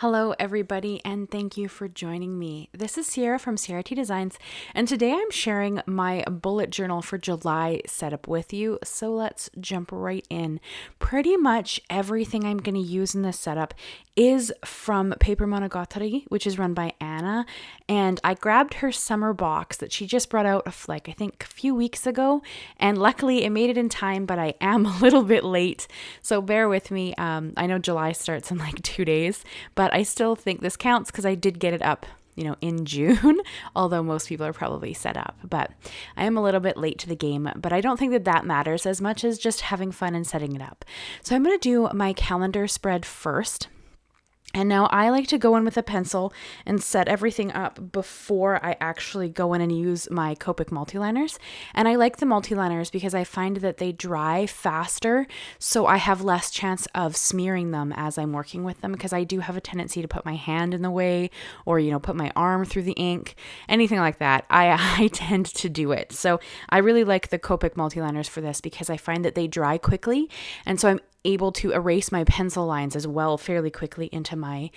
Hello, everybody, and thank you for joining me. This is Ciara from Ciara T Designs, and today I'm sharing my bullet journal for July setup with you. So let's jump right in. Pretty much everything I'm going to use in this setup is from Paper Monogatari, which is run by Anna, and I grabbed her summer box that she just brought out I think a few weeks ago, and luckily it made it in time, but I am a little bit late, so bear with me. I know July starts in like 2 days, but I still think this counts because I did get it up, in June, although most people are probably set up. But I am a little bit late to the game, but I don't think that matters as much as just having fun and setting it up. So I'm going to do my calendar spread first. And now I like to go in with a pencil and set everything up before I actually go in and use my Copic Multiliners. And I like the multiliners because I find that they dry faster, so I have less chance of smearing them as I'm working with them, because I do have a tendency to put my hand in the way or, put my arm through the ink, anything like that. I tend to do it. So I really like the Copic Multiliners for this because I find that they dry quickly. And so I'm able to erase my pencil lines as well fairly quickly into my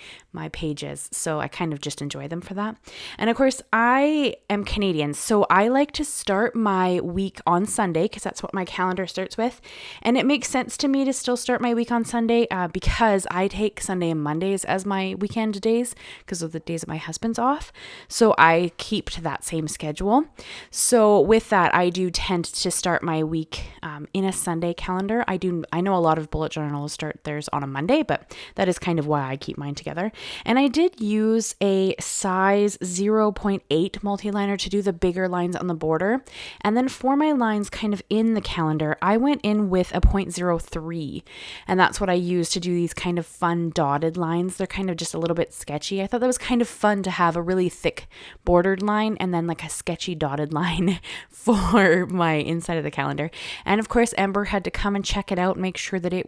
pages. So I kind of just enjoy them for that. And of course, I am Canadian, so I like to start my week on Sunday because that's what my calendar starts with. And it makes sense to me to still start my week on Sunday because I take Sunday and Mondays as my weekend days because of the days that my husband's off. So I keep to that same schedule. So with that, I do tend to start my week in a Sunday calendar. I know a lot of bullet journals start theirs on a Monday, but that is kind of why I keep mine together. And I did use a size 0.8 multiliner to do the bigger lines on the border. And then for my lines kind of in the calendar, I went in with a 0.03. And that's what I used to do these kind of fun dotted lines. They're kind of just a little bit sketchy. I thought that was kind of fun to have a really thick bordered line and then like a sketchy dotted line for my inside of the calendar. And of course, Ember had to come and check it out and make sure that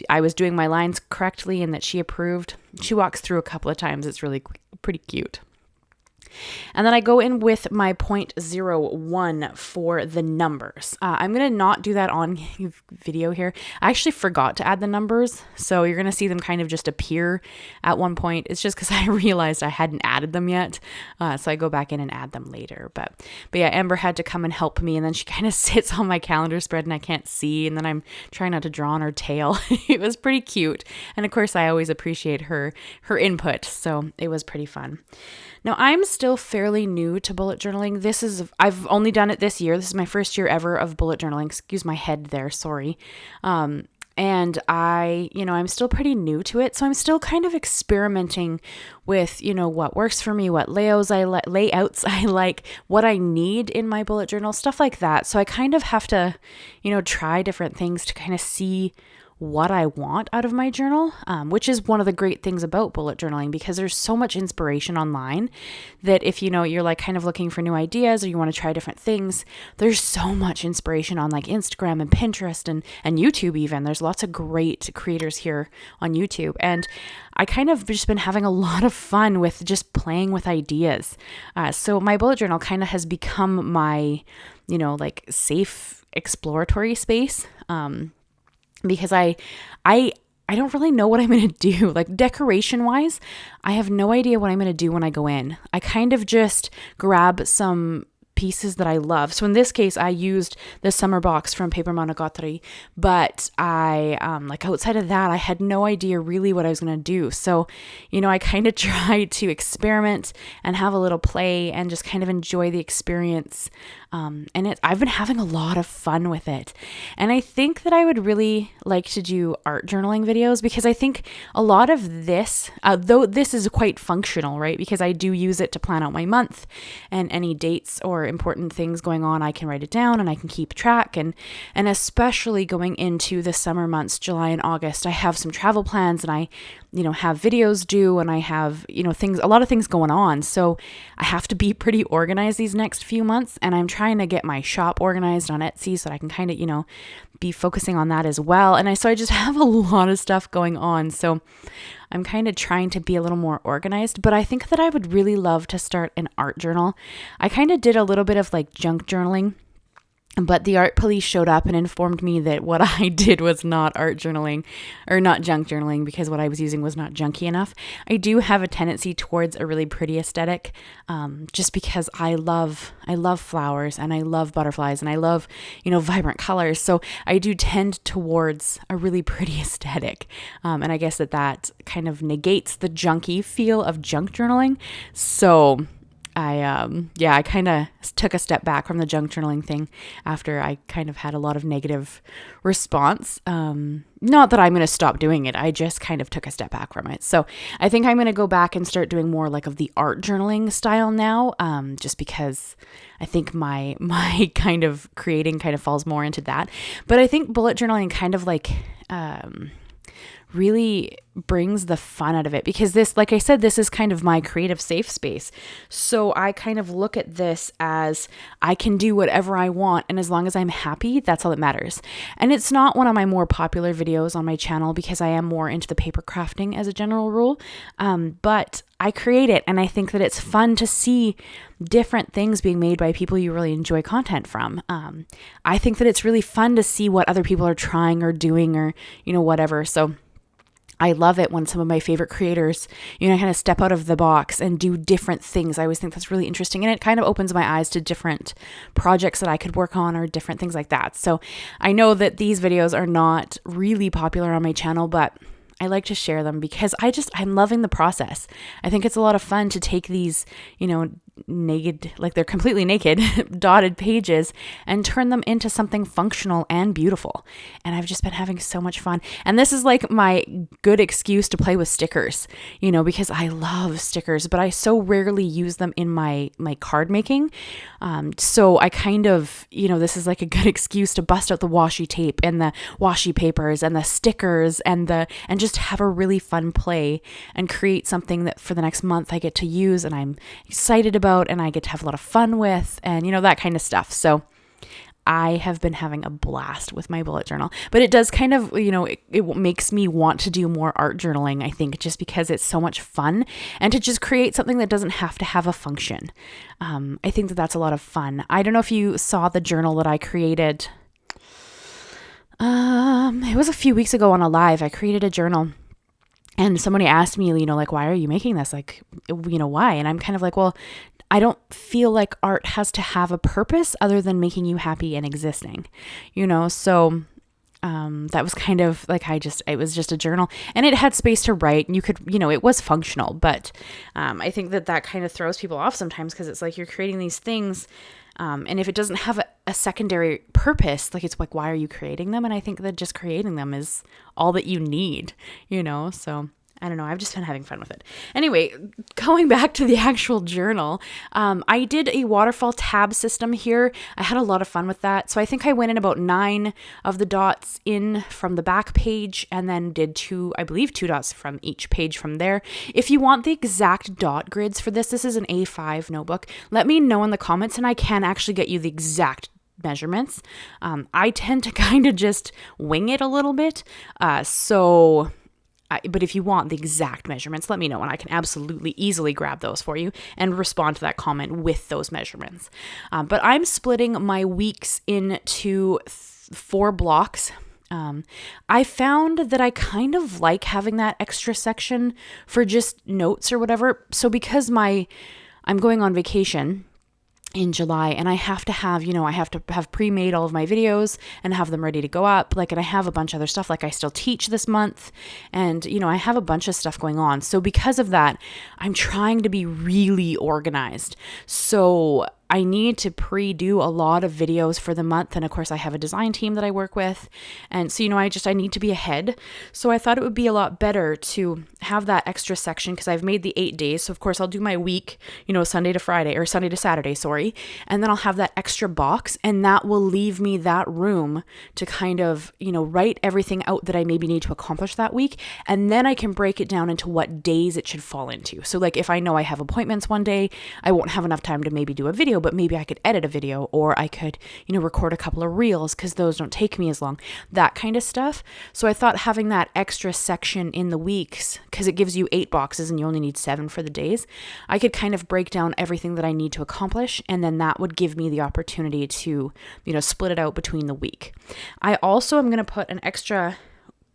I was doing my lines correctly and that she approved. She walks through a couple of times. It's really pretty cute. And then I go in with my 0.01 for the numbers. I'm going to not do that on video here. I actually forgot to add the numbers, so you're going to see them kind of just appear at one point. It's just because I realized I hadn't added them yet, so I go back in and add them later. But yeah, Ember had to come and help me, and then she kind of sits on my calendar spread and I can't see, and then I'm trying not to draw on her tail. It was pretty cute, and of course I always appreciate her input, so it was pretty fun. Now, I'm still fairly new to bullet journaling. I've only done it this year. This is my first year ever of bullet journaling. Excuse my head there, sorry. And I'm still pretty new to it. So I'm still kind of experimenting with, what works for me, what layouts I like, what I need in my bullet journal, stuff like that. So I kind of have to, try different things to kind of see what I want out of my journal, which is one of the great things about bullet journaling, because there's so much inspiration online that if you're like kind of looking for new ideas or you want to try different things, there's so much inspiration on like Instagram and Pinterest and YouTube even. There's lots of great creators here on YouTube. And I kind of just been having a lot of fun with just playing with ideas. So my bullet journal kind of has become my, like safe exploratory space. Because I don't really know what I'm going to do. Like decoration wise, I have no idea what I'm going to do when I go in. I kind of just grab some pieces that I love. So in this case, I used the summer box from Paper Monogatari, but I, outside of that, I had no idea really what I was going to do. So, I kind of tried to experiment and have a little play and just kind of enjoy the experience. I've been having a lot of fun with it. And I think that I would really like to do art journaling videos, because I think a lot of this, though this is quite functional, right? Because I do use it to plan out my month and any dates or important things going on, I can write it down and I can keep track. And especially going into the summer months, July and August, I have some travel plans and I have videos due and I have, a lot of things going on. So I have to be pretty organized these next few months, and I'm trying to get my shop organized on Etsy so that I can kind of, be focusing on that as well. And so I just have a lot of stuff going on. So I'm kind of trying to be a little more organized, but I think that I would really love to start an art journal. I kind of did a little bit of like junk journaling But the art police showed up and informed me that what I did was not art journaling, or not junk journaling, because what I was using was not junky enough. I do have a tendency towards a really pretty aesthetic, just because I love flowers and I love butterflies and I love, vibrant colors. So I do tend towards a really pretty aesthetic. And I guess that kind of negates the junky feel of junk journaling. So I kind of took a step back from the junk journaling thing after I kind of had a lot of negative response. Not that I'm going to stop doing it. I just kind of took a step back from it. So I think I'm going to go back and start doing more like of the art journaling style now, just because I think my kind of creating kind of falls more into that. But I think bullet journaling kind of like, really brings the fun out of it, because this, like I said, this is kind of my creative safe space. So I kind of look at this as I can do whatever I want, and as long as I'm happy, that's all that matters. And it's not one of my more popular videos on my channel because I am more into the paper crafting as a general rule. But I create it, and I think that it's fun to see different things being made by people you really enjoy content from. I think that it's really fun to see what other people are trying or doing, or, whatever. So I love it when some of my favorite creators, kind of step out of the box and do different things. I always think that's really interesting, and it kind of opens my eyes to different projects that I could work on or different things like that. So I know that these videos are not really popular on my channel, but I like to share them because I'm loving the process. I think it's a lot of fun to take these, naked, like they're completely naked, dotted pages and turn them into something functional and beautiful. And I've just been having so much fun. And this is like my good excuse to play with stickers, because I love stickers, but I so rarely use them in my card making. So I kind of, this is like a good excuse to bust out the washi tape and the washi papers and the stickers and just have a really fun play and create something that for the next month I get to use and I'm excited about and I get to have a lot of fun with, and that kind of stuff. So I have been having a blast with my bullet journal, but it does kind of, it makes me want to do more art journaling, I think, just because it's so much fun and to just create something that doesn't have to have a function. I think that that's a lot of fun. I don't know if you saw the journal that I created. It was a few weeks ago on a live. I created a journal. And somebody asked me, like, why are you making this? Like, why? And I'm kind of like, well, I don't feel like art has to have a purpose other than making you happy and existing, So that was kind of like, it was just a journal, and it had space to write, and you could, it was functional. But I think that kind of throws people off sometimes because it's like you're creating these things. And if it doesn't have a secondary purpose, like it's like, why are you creating them? And I think that just creating them is all that you need, so I don't know. I've just been having fun with it. Anyway, going back to the actual journal, I did a waterfall tab system here. I had a lot of fun with that. So I think I went in about 9 of the dots in from the back page and then did 2 dots from each page from there. If you want the exact dot grids for this is an A5 notebook. Let me know in the comments and I can actually get you the exact measurements. I tend to kind of just wing it a little bit. But if you want the exact measurements, let me know and I can absolutely easily grab those for you and respond to that comment with those measurements. But I'm splitting my weeks into 4 blocks. I found that I kind of like having that extra section for just notes or whatever. So because I'm going on vacation in July and I have to have, I have to have pre-made all of my videos and have them ready to go up. And I have a bunch of other stuff. I still teach this month and, I have a bunch of stuff going on. So because of that, I'm trying to be really organized. So I need to pre-do a lot of videos for the month. And of course I have a design team that I work with. And so, I need to be ahead. So I thought it would be a lot better to have that extra section because I've made the 8 days. So of course I'll do my week, Sunday to Friday or Sunday to Saturday, sorry. And then I'll have that extra box and that will leave me that room to kind of, write everything out that I maybe need to accomplish that week. And then I can break it down into what days it should fall into. So if I know I have appointments one day, I won't have enough time to maybe do a video video, but maybe I could edit a video, or I could, record a couple of reels because those don't take me as long, that kind of stuff. So I thought having that extra section in the weeks, because it gives you 8 boxes and you only need 7 for the days, I could kind of break down everything that I need to accomplish. And then that would give me the opportunity to, split it out between the week. I also am going to put an extra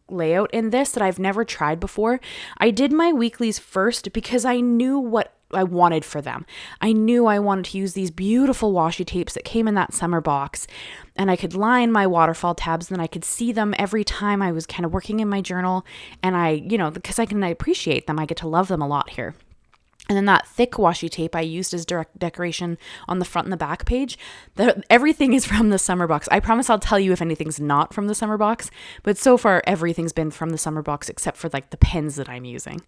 layout in this that I've never tried before. I did my weeklies first because I knew what I wanted for them. I knew I wanted to use these beautiful washi tapes that came in that summer box, and I could line my waterfall tabs, and I could see them every time I was kind of working in my journal, and because I can appreciate them, I get to love them a lot here. And then that thick washi tape I used as direct decoration on the front and the back page. Everything is from the summer box. I promise I'll tell you if anything's not from the summer box, but so far everything's been from the summer box except for like the pens that I'm using.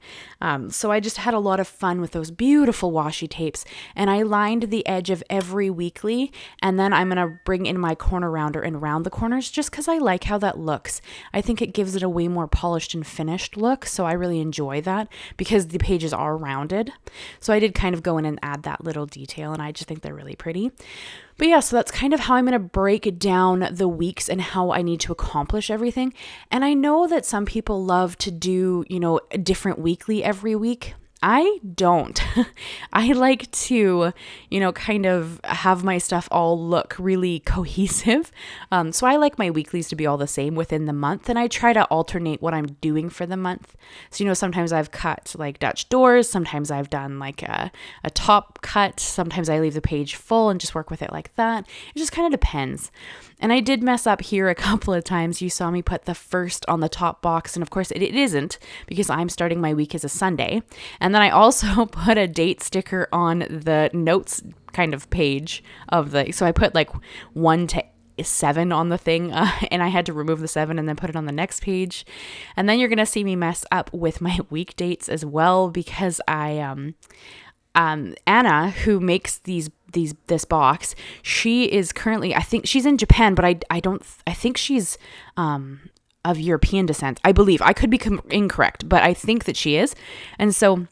So I just had a lot of fun with those beautiful washi tapes, and I lined the edge of every weekly, and then I'm going to bring in my corner rounder and round the corners just because I like how that looks. I think it gives it a way more polished and finished look, so I really enjoy that because the pages are rounded. So I did kind of go in and add that little detail, and I just think they're really pretty. But yeah, so that's kind of how I'm going to break down the weeks and how I need to accomplish everything. And I know that some people love to do, a different weekly every week. I don't. I like to, kind of have my stuff all look really cohesive. So I like my weeklies to be all the same within the month, and I try to alternate what I'm doing for the month. So, sometimes I've cut like Dutch doors, sometimes I've done like a top cut, sometimes I leave the page full and just work with it like that. It just kind of depends. And I did mess up here a couple of times. You saw me put the first on the top box, and of course it isn't because I'm starting my week as a Sunday. And then I also put a date sticker on the notes kind of page of so I put like 1 to 7 on the thing, and I had to remove the 7 and then put it on the next page. And then you're going to see me mess up with my week dates as well because Anna, who makes this box, she is currently, I think she's in Japan, but I think she's of European descent, I believe. I could be incorrect, but I think that she is. And so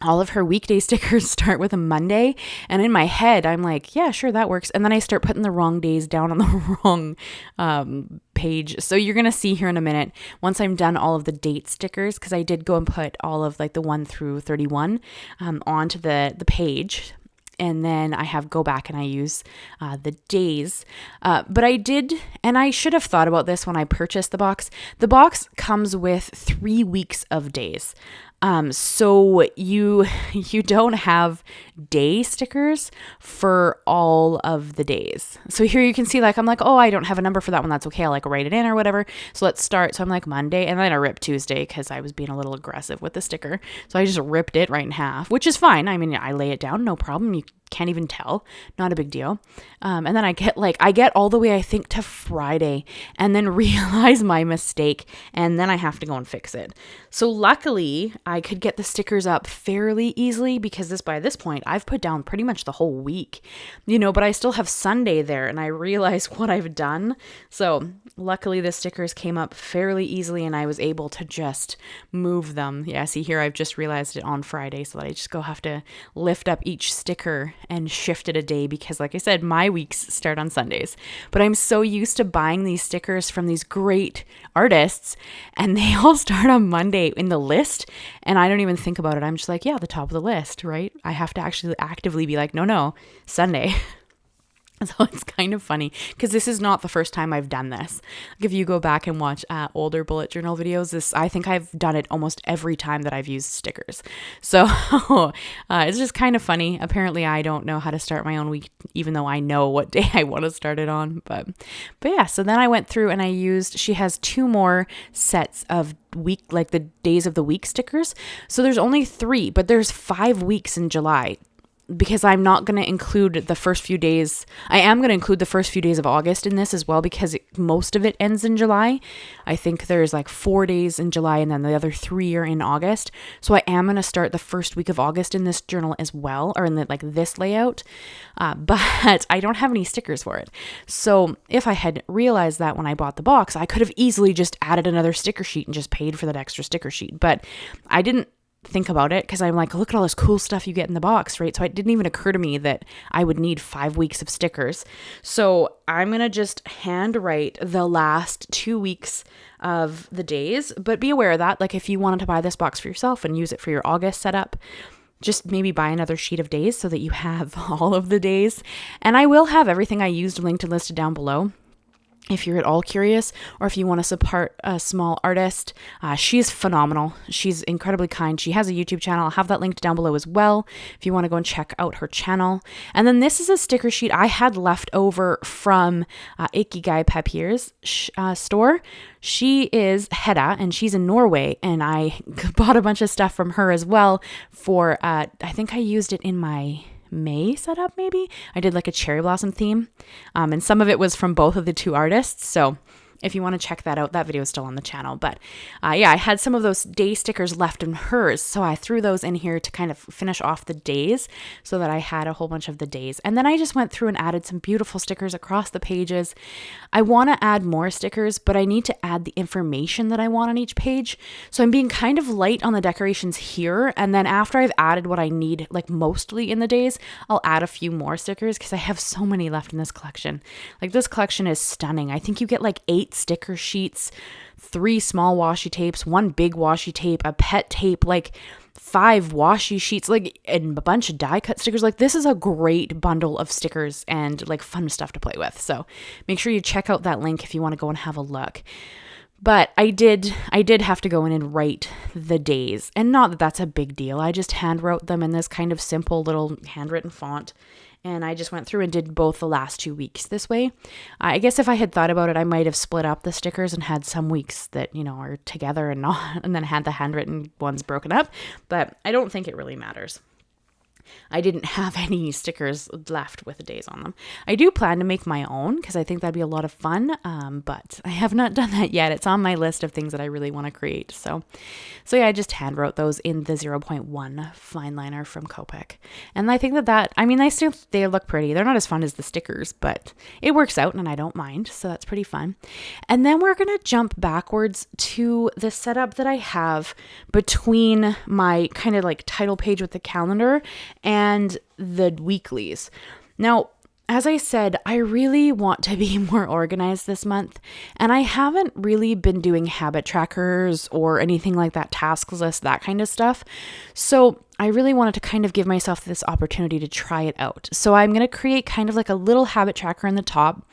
all of her weekday stickers start with a Monday, and in my head I'm like, yeah, sure, that works. And then I start putting the wrong days down on the wrong page. So you're gonna see here in a minute, once I'm done all of the date stickers, because I did go and put all of like the 1 through 31 onto the page. And then I go back and I use the days. But I did, and I should have thought about this when I purchased the box. The box comes with 3 weeks of days. So you don't have day stickers for all of the days. So here you can see, like, I'm like, oh, I don't have a number for that one. That's okay. I'll like write it in or whatever. So let's start. So I'm like Monday, and then I ripped Tuesday because I was being a little aggressive with the sticker. So I just ripped it right in half, which is fine. I mean, I lay it down, no problem. You can't even tell, not a big deal. And then I get all the way, I think, to Friday, and then realize my mistake, and then I have to go and fix it. So luckily I could get the stickers up fairly easily because by this point I've put down pretty much the whole week, but I still have Sunday there, and I realize what I've done. So luckily the stickers came up fairly easily, and I was able to just move them. Yeah, see here, I've just realized it on Friday, so that I just have to lift up each sticker and shift it a day because, like I said, my weeks start on Sundays. But I'm so used to buying these stickers from these great artists, and they all start on Monday in the list, and I don't even think about it. I'm just like, yeah, the top of the list, right? I have to actually actively be like, no, Sunday. So it's kind of funny because this is not the first time I've done this. Like if you go back and watch older bullet journal videos, I think I've done it almost every time that I've used stickers. So it's just kind of funny. Apparently I don't know how to start my own week, even though I know what day I want to start it on. But yeah, so then I went through and she has 2 more sets of week, like the days of the week stickers. So there's only 3, but there's 5 weeks in July. Because I'm not going to include the first few days. I am going to include the first few days of August in this as well because most of it ends in July. I think there's like 4 days in July and then the other 3 are in August. So I am going to start the first week of August in this journal as well, or in this layout. But I don't have any stickers for it. So if I had realized that when I bought the box, I could have easily just added another sticker sheet and just paid for that extra sticker sheet. But I didn't think about it because I'm like, look at all this cool stuff you get in the box, right? So it didn't even occur to me that I would need 5 weeks of stickers. So I'm going to just handwrite the last 2 weeks of the days, but be aware of that. Like if you wanted to buy this box for yourself and use it for your August setup, just maybe buy another sheet of days so that you have all of the days. And I will have everything I used linked and listed down below. If you're at all curious, or if you want to support a small artist, she's phenomenal. She's incredibly kind. She has a YouTube channel. I'll have that linked down below as well if you want to go and check out her channel. And then this is a sticker sheet I had left over from Ikigai Papier's store. She is Hedda, and she's in Norway, and I bought a bunch of stuff from her as well for, I think I used it in my May setup, maybe. I did like a cherry blossom theme, and some of it was from both of the two artists. So if you want to check that out, that video is still on the channel. But yeah, I had some of those day stickers left in hers, so I threw those in here to kind of finish off the days so that I had a whole bunch of the days. And then I just went through and added some beautiful stickers across the pages. I want to add more stickers, but I need to add the information that I want on each page. So I'm being kind of light on the decorations here, and then after I've added what I need, like mostly in the days, I'll add a few more stickers because I have so many left in this collection. Like this collection is stunning. I think you get like 8 sticker sheets, 3 small washi tapes, 1 big washi tape, a pet tape, like 5 washi sheets, like, and a bunch of die cut stickers. Like this is a great bundle of stickers and like fun stuff to play with. So make sure you check out that link if you want to go and have a look. But I did have to go in and write the days, and not that that's a big deal. I just hand wrote them in this kind of simple little handwritten font. And I just went through and did both the last 2 weeks this way. I guess if I had thought about it, I might have split up the stickers and had some weeks that, you know, are together and not, and then had the handwritten ones broken up. But I don't think it really matters. I didn't have any stickers left with the days on them. I do plan to make my own because I think that'd be a lot of fun, but I have not done that yet. It's on my list of things that I really want to create. So yeah, I just hand wrote those in the 0.1 fine liner from Copic. And I think they look pretty. They're not as fun as the stickers, but it works out and I don't mind. So that's pretty fun. And then we're going to jump backwards to the setup that I have between my kind of like title page with the calendar and the weeklies. Now, as I said, I really want to be more organized this month, and I haven't really been doing habit trackers or anything like that, task list, that kind of stuff. So I really wanted to kind of give myself this opportunity to try it out. So I'm going to create kind of like a little habit tracker in the top,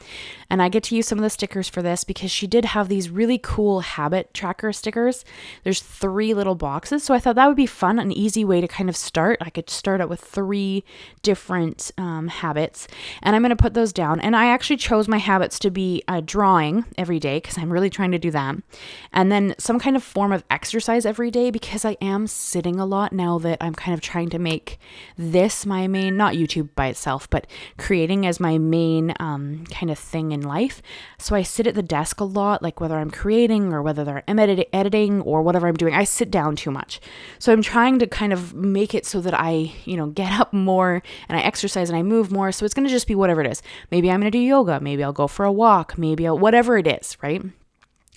and I get to use some of the stickers for this because she did have these really cool habit tracker stickers. There's 3 little boxes, so I thought that would be fun, an easy way to kind of start. I could start out with 3 different habits, and I'm going to put those down. And I actually chose my habits to be drawing every day because I'm really trying to do that, and then some kind of form of exercise every day because I am sitting a lot now that I'm kind of trying to make this my main, not YouTube by itself, but creating as my main kind of thing in life. So I sit at the desk a lot, like whether I'm creating or whether I'm editing or whatever I'm doing, I sit down too much. So I'm trying to kind of make it so that I, get up more and I exercise and I move more. So it's going to just be whatever it is. Maybe I'm going to do yoga. Maybe I'll go for a walk. Maybe whatever it is, right?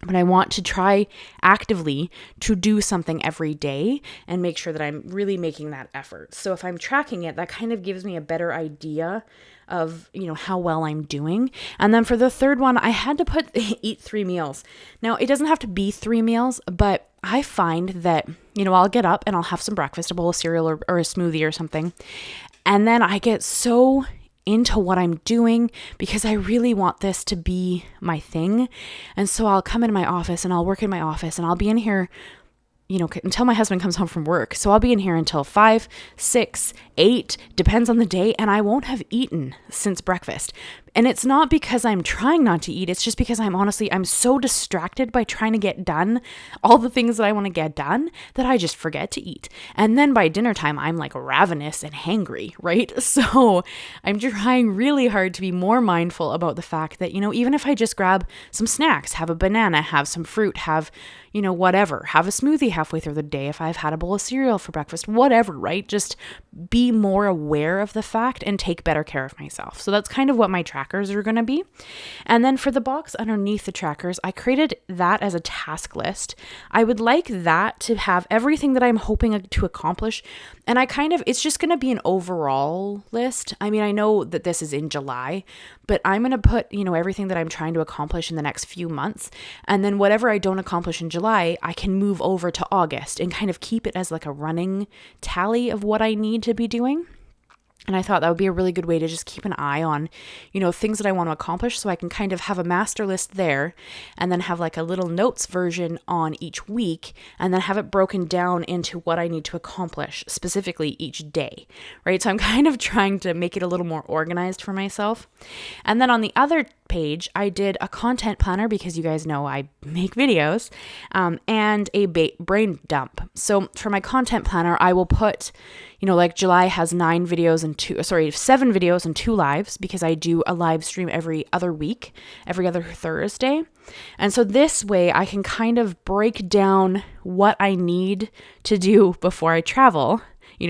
But I want to try actively to do something every day and make sure that I'm really making that effort. So if I'm tracking it, that kind of gives me a better idea of, how well I'm doing. And then for the third one, I had to put eat 3 meals. Now, it doesn't have to be 3 meals, but I find that, I'll get up and I'll have some breakfast, a bowl of cereal or a smoothie or something. And then I get so into what I'm doing because I really want this to be my thing. And so I'll come into my office and I'll work in my office and I'll be in here, until my husband comes home from work. So I'll be in here until 5, 6, 8, depends on the day. And I won't have eaten since breakfast. And it's not because I'm trying not to eat. It's just because I'm so distracted by trying to get done all the things that I want to get done that I just forget to eat. And then by dinner time, I'm like ravenous and hangry, right? So I'm trying really hard to be more mindful about the fact that, even if I just grab some snacks, have a banana, have some fruit, have, whatever, have a smoothie halfway through the day, if I've had a bowl of cereal for breakfast, whatever, right? Just be more aware of the fact and take better care of myself. So that's kind of what my tracker trackers are going to be. And then for the box underneath the trackers, I created that as a task list. I would like that to have everything that I'm hoping to accomplish. And it's just going to be an overall list. I mean, I know that this is in July, but I'm going to put, everything that I'm trying to accomplish in the next few months. And then whatever I don't accomplish in July, I can move over to August and kind of keep it as like a running tally of what I need to be doing. And I thought that would be a really good way to just keep an eye on, things that I want to accomplish, so I can kind of have a master list there and then have like a little notes version on each week and then have it broken down into what I need to accomplish specifically each day, right? So I'm kind of trying to make it a little more organized for myself. And then on the other page, I did a content planner because you guys know I make videos, and a brain dump. So for my content planner, I will put, like July has 7 videos and 2 lives because I do a live stream every other week, every other Thursday. And so this way I can kind of break down what I need to do before I travel.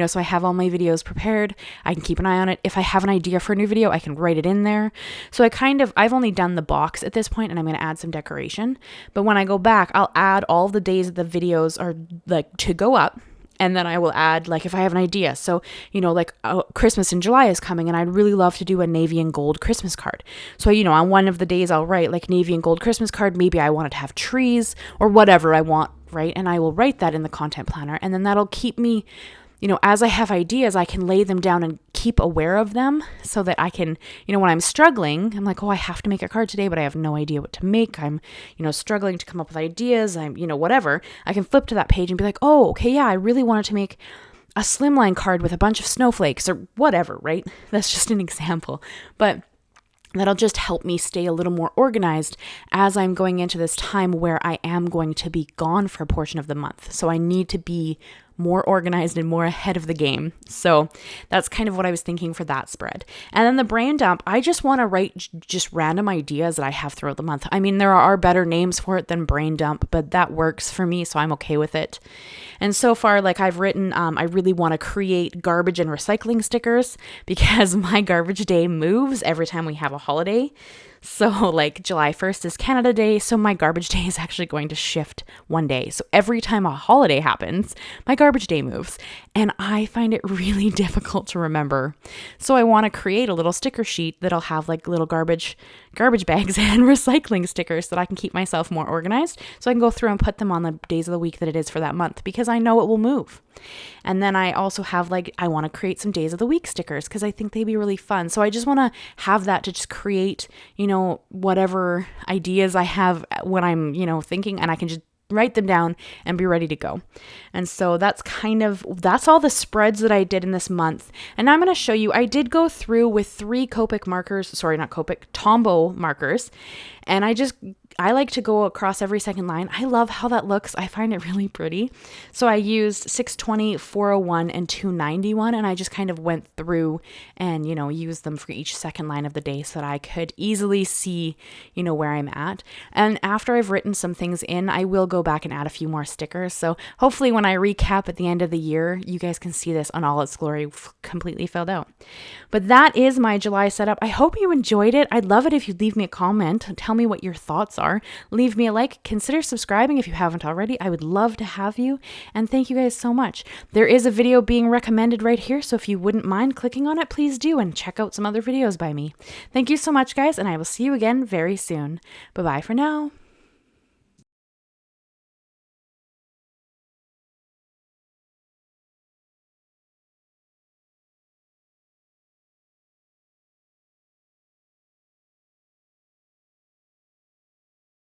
So I have all my videos prepared. I can keep an eye on it. If I have an idea for a new video, I can write it in there. So I've only done the box at this point, and I'm going to add some decoration. But when I go back, I'll add all the days that the videos are like to go up. And then I will add, like, if I have an idea. So, Christmas in July is coming, and I'd really love to do a navy and gold Christmas card. So, on one of the days I'll write, like, navy and gold Christmas card. Maybe I want it to have trees or whatever I want, right? And I will write that in the content planner. And then that'll keep me, as I have ideas, I can lay them down and keep aware of them so that I can, when I'm struggling, I'm like, oh, I have to make a card today, but I have no idea what to make. I'm, struggling to come up with ideas. I'm, whatever. I can flip to that page and be like, oh, okay, yeah, I really wanted to make a slimline card with a bunch of snowflakes or whatever, right? That's just an example. But that'll just help me stay a little more organized as I'm going into this time where I am going to be gone for a portion of the month. So I need to be more organized and more ahead of the game. So that's kind of what I was thinking for that spread. And then the brain dump, I just want to write just random ideas that I have throughout the month. I mean, there are better names for it than brain dump, but that works for me, so I'm okay with it. And so far, like I've written, I really want to create garbage and recycling stickers because my garbage day moves every time we have a holiday. So like July 1st is Canada Day, so my garbage day is actually going to shift one day. So every time a holiday happens, my garbage day moves, and I find it really difficult to remember. So I want to create a little sticker sheet that'll have like little garbage bags and recycling stickers so that I can keep myself more organized, so I can go through and put them on the days of the week that it is for that month because I know it will move. And then I also have I want to create some days of the week stickers because I think they'd be really fun. So I just want to have that to just create, whatever ideas I have when I'm, thinking, and I can just write them down and be ready to go. And so that's all the spreads that I did in this month. And now I'm going to show you, I did go through with 3 Tombow markers. And I like to go across every second line. I love how that looks. I find it really pretty. So I used 620, 401, and 291, and I just kind of went through and, used them for each second line of the day so that I could easily see, where I'm at. And after I've written some things in, I will go back and add a few more stickers. So hopefully when I recap at the end of the year, you guys can see this on all its glory, completely filled out. But that is my July setup. I hope you enjoyed it. I'd love it if you'd leave me a comment. Tell me what your thoughts are. Leave me a like. Consider subscribing if you haven't already. I would love to have you. And thank you guys so much. There is a video being recommended right here, so if you wouldn't mind clicking on it, please do, and check out some other videos by me. Thank you so much, guys, and I will see you again very soon. Bye-bye for now.